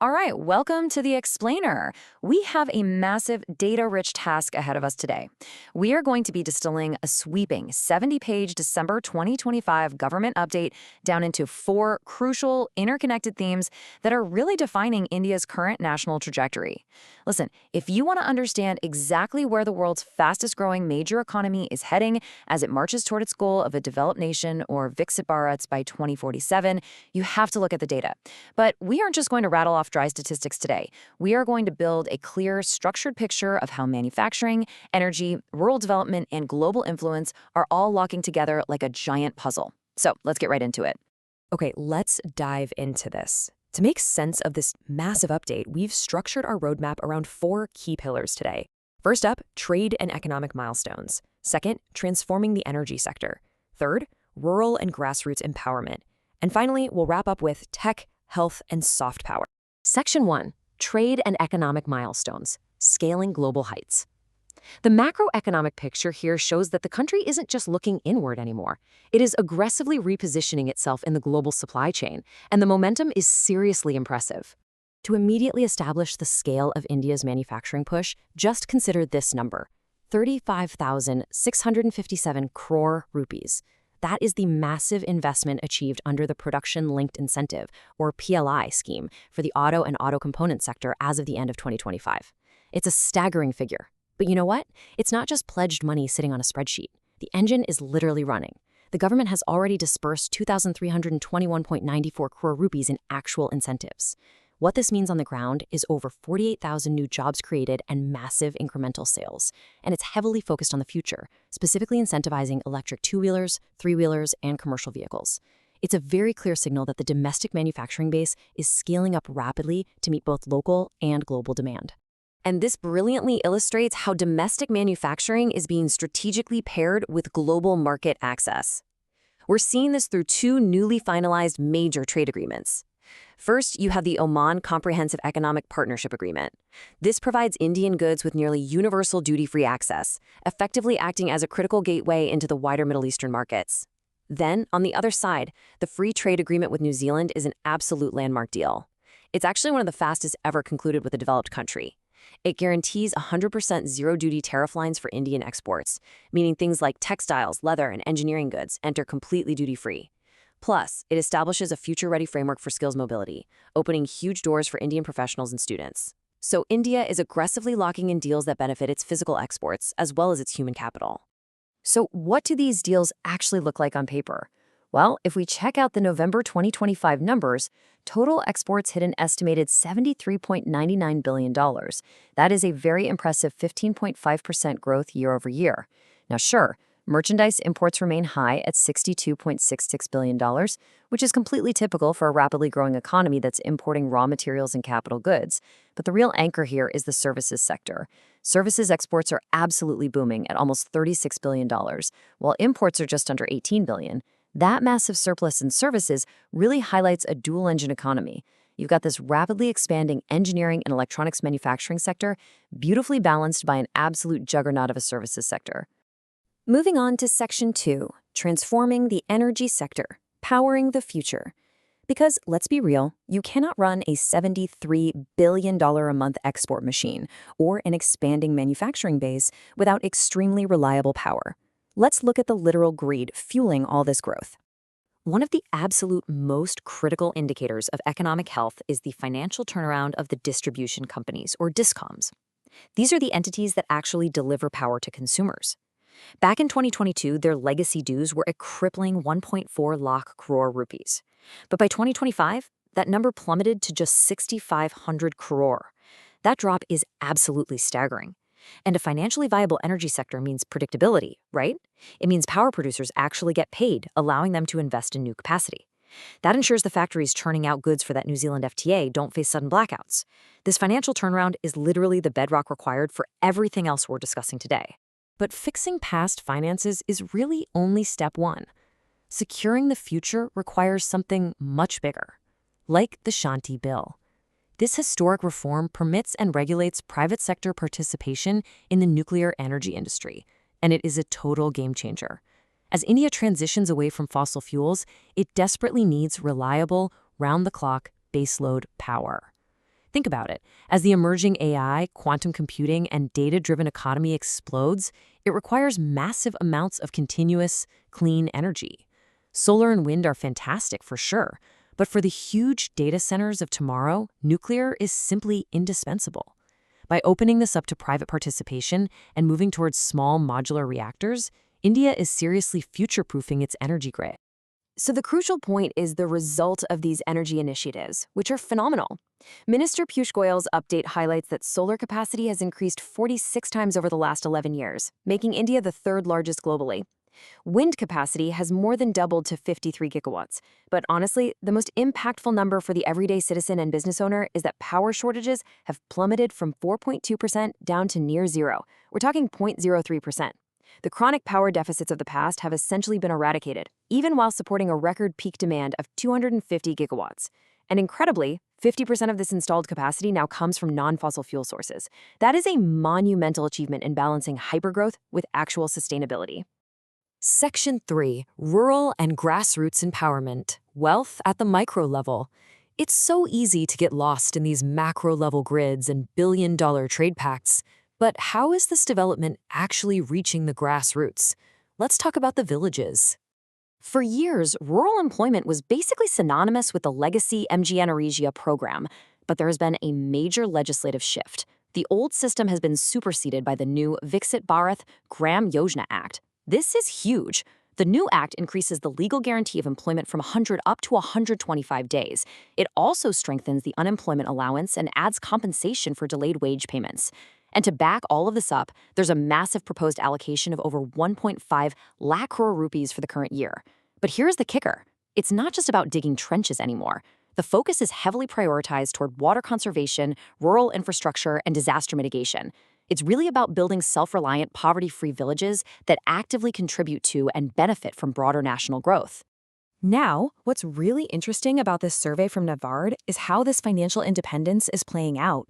All right, welcome to the Explainer. We have a massive data-rich task ahead of us today. We are going to be distilling a sweeping 70-page December 2025 government update down into four crucial, interconnected themes that are really defining India's current national trajectory. Listen, if you want to understand exactly where the world's fastest-growing major economy is heading as it marches toward its goal of a developed nation or Viksit Bharat by 2047, you have to look at the data. But we aren't just going to rattle off dry statistics today. We are going to build a clear, structured picture of how manufacturing, energy, rural development, and global influence are all locking together like a giant puzzle. So let's get right into it. Okay, let's dive into this. To make sense of this massive update, we've structured our roadmap around four key pillars today. First up, trade and economic milestones. Second, transforming the energy sector. Third, rural and grassroots empowerment. And finally, we'll wrap up with tech, health, and soft power. Section 1, trade and economic milestones, scaling global heights. The macroeconomic picture here shows that the country isn't just looking inward anymore. It is aggressively repositioning itself in the global supply chain, and the momentum is seriously impressive. To immediately establish the scale of India's manufacturing push, just consider this number, 35,657 crore rupees. That is the massive investment achieved under the Production-Linked Incentive, or PLI, scheme for the auto and auto component sector as of the end of 2025. It's a staggering figure. But you know what? It's not just pledged money sitting on a spreadsheet. The engine is literally running. The government has already disbursed 2,321.94 crore rupees in actual incentives. What this means on the ground is over 48,000 new jobs created and massive incremental sales. And it's heavily focused on the future, specifically incentivizing electric two-wheelers, three-wheelers, and commercial vehicles. It's a very clear signal that the domestic manufacturing base is scaling up rapidly to meet both local and global demand. And this brilliantly illustrates how domestic manufacturing is being strategically paired with global market access. We're seeing this through two newly finalized major trade agreements. First, you have the Oman Comprehensive Economic Partnership Agreement. This provides Indian goods with nearly universal duty-free access, effectively acting as a critical gateway into the wider Middle Eastern markets. Then, on the other side, the Free Trade Agreement with New Zealand is an absolute landmark deal. It's actually one of the fastest ever concluded with a developed country. It guarantees 100% zero-duty tariff lines for Indian exports, meaning things like textiles, leather, and engineering goods enter completely duty-free. Plus, it establishes a future-ready framework for skills mobility, opening huge doors for Indian professionals and students. So India is aggressively locking in deals that benefit its physical exports as well as its human capital. So what do these deals actually look like on paper? Well, if we check out the November 2025 numbers, total exports hit an estimated $73.99 billion. That is a very impressive 15.5% growth year over year. Now sure, merchandise imports remain high at $62.66 billion, which is completely typical for a rapidly growing economy that's importing raw materials and capital goods. But the real anchor here is the services sector. Services exports are absolutely booming at almost $36 billion, while imports are just under $18 billion. That massive surplus in services really highlights a dual-engine economy. You've got this rapidly expanding engineering and electronics manufacturing sector, beautifully balanced by an absolute juggernaut of a services sector. Moving on to Section 2, transforming the energy sector, powering the future. Because, let's be real, you cannot run a $73 billion a month export machine or an expanding manufacturing base without extremely reliable power. Let's look at the literal greed fueling all this growth. One of the absolute most critical indicators of economic health is the financial turnaround of the distribution companies, or discoms. These are the entities that actually deliver power to consumers. Back in 2022, their legacy dues were a crippling 1.4 lakh crore rupees. But by 2025, that number plummeted to just 6,500 crore. That drop is absolutely staggering. And a financially viable energy sector means predictability, right? It means power producers actually get paid, allowing them to invest in new capacity. That ensures the factories churning out goods for that New Zealand FTA don't face sudden blackouts. This financial turnaround is literally the bedrock required for everything else we're discussing today. But fixing past finances is really only step one. Securing the future requires something much bigger, like the Shanti Bill. This historic reform permits and regulates private sector participation in the nuclear energy industry, and it is a total game changer. As India transitions away from fossil fuels, it desperately needs reliable, round-the-clock baseload power. Think about it. As the emerging AI, quantum computing, and data-driven economy explodes, it requires massive amounts of continuous, clean energy. Solar and wind are fantastic for sure, but for the huge data centers of tomorrow, nuclear is simply indispensable. By opening this up to private participation and moving towards small modular reactors, India is seriously future-proofing its energy grid. So the crucial point is the result of these energy initiatives, which are phenomenal. Minister Piyush Goyal's update highlights that solar capacity has increased 46 times over the last 11 years, making India the third largest globally. Wind capacity has more than doubled to 53 gigawatts. But honestly, the most impactful number for the everyday citizen and business owner is that power shortages have plummeted from 4.2% down to near zero. We're talking 0.03%. The chronic power deficits of the past have essentially been eradicated, even while supporting a record peak demand of 250 gigawatts. And incredibly, 50% of this installed capacity now comes from non-fossil fuel sources. That is a monumental achievement in balancing hypergrowth with actual sustainability. Section 3. Rural and Grassroots Empowerment. Wealth at the micro level. It's so easy to get lost in these macro-level grids and billion-dollar trade pacts. But how is this development actually reaching the grassroots? Let's talk about the villages. For years, rural employment was basically synonymous with the legacy MGN Regia program, but there has been a major legislative shift. The old system has been superseded by the new Viksit Bharat Gram Yojana Act. This is huge. The new act increases the legal guarantee of employment from 100 up to 125 days. It also strengthens the unemployment allowance and adds compensation for delayed wage payments. And to back all of this up, there's a massive proposed allocation of over 1.5 lakh crore rupees for the current year. But here's the kicker. It's not just about digging trenches anymore. The focus is heavily prioritized toward water conservation, rural infrastructure, and disaster mitigation. It's really about building self-reliant, poverty-free villages that actively contribute to and benefit from broader national growth. Now, what's really interesting about this survey from Navard is how this financial independence is playing out.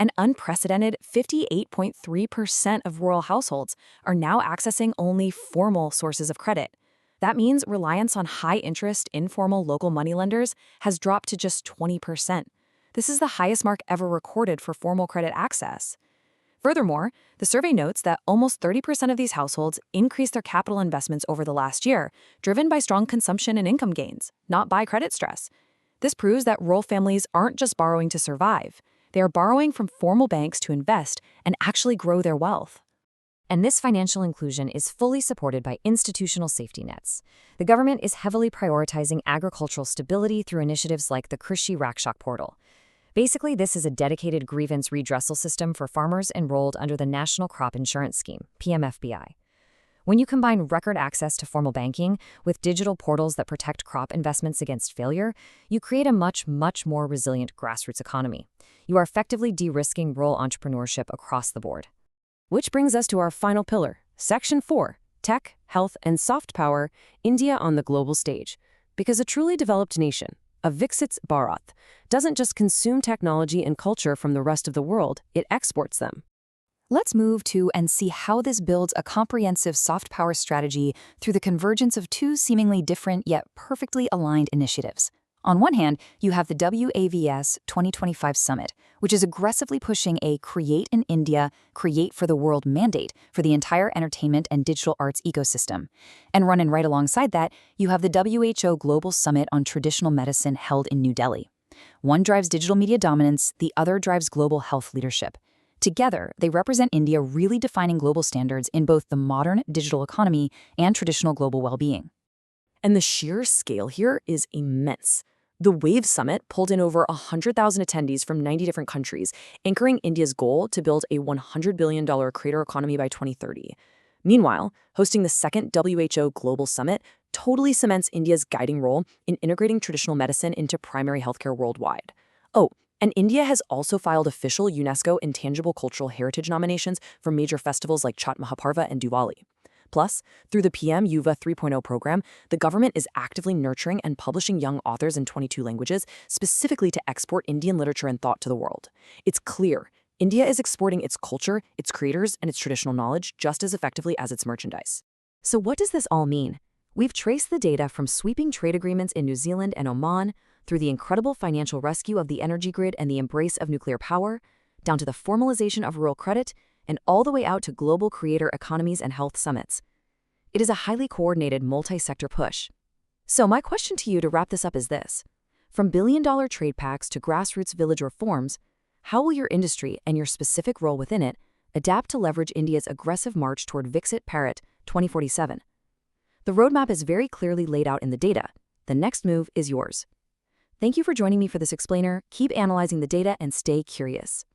An unprecedented 58.3% of rural households are now accessing only formal sources of credit. That means reliance on high-interest, informal local moneylenders has dropped to just 20%. This is the highest mark ever recorded for formal credit access. Furthermore, the survey notes that almost 30% of these households increased their capital investments over the last year, driven by strong consumption and income gains, not by credit stress. This proves that rural families aren't just borrowing to survive. They are borrowing from formal banks to invest and actually grow their wealth. And this financial inclusion is fully supported by institutional safety nets. The government is heavily prioritizing agricultural stability through initiatives like the Krishi Rakshak portal. Basically, this is a dedicated grievance redressal system for farmers enrolled under the National Crop Insurance Scheme, PMFBI. When you combine record access to formal banking with digital portals that protect crop investments against failure, you create a much more resilient grassroots economy. You are effectively de-risking rural entrepreneurship across the board. Which brings us to our final pillar, Section 4, Tech, Health, and Soft Power, India on the global stage. Because a truly developed nation, a Viksit Bharat, doesn't just consume technology and culture from the rest of the world, it exports them. Let's move to and see how this builds a comprehensive soft power strategy through the convergence of two seemingly different yet perfectly aligned initiatives. On one hand, you have the WAVS 2025 Summit, which is aggressively pushing a Create in India, Create for the World mandate for the entire entertainment and digital arts ecosystem. And running right alongside that, you have the WHO Global Summit on Traditional Medicine held in New Delhi. One drives digital media dominance, the other drives global health leadership. Together, they represent India really defining global standards in both the modern digital economy and traditional global well-being. And the sheer scale here is immense. The WAVE Summit pulled in over 100,000 attendees from 90 different countries, anchoring India's goal to build a $100 billion creator economy by 2030. Meanwhile, hosting the second WHO Global Summit totally cements India's guiding role in integrating traditional medicine into primary healthcare worldwide. Oh, and India has also filed official UNESCO Intangible Cultural Heritage nominations for major festivals like Chhat Mahaparva and Diwali. Plus, through the PM Yuva 3.0 program, the government is actively nurturing and publishing young authors in 22 languages, specifically to export Indian literature and thought to the world. It's clear, India is exporting its culture, its creators, and its traditional knowledge just as effectively as its merchandise. So what does this all mean? We've traced the data from sweeping trade agreements in New Zealand and Oman through the incredible financial rescue of the energy grid and the embrace of nuclear power, down to the formalization of rural credit, and all the way out to global creator economies and health summits. It is a highly coordinated multi-sector push. So my question to you to wrap this up is this. From billion-dollar trade pacts to grassroots village reforms, how will your industry and your specific role within it adapt to leverage India's aggressive march toward Viksit Bharat 2047? The roadmap is very clearly laid out in the data. The next move is yours. Thank you for joining me for this explainer. Keep analyzing the data and stay curious.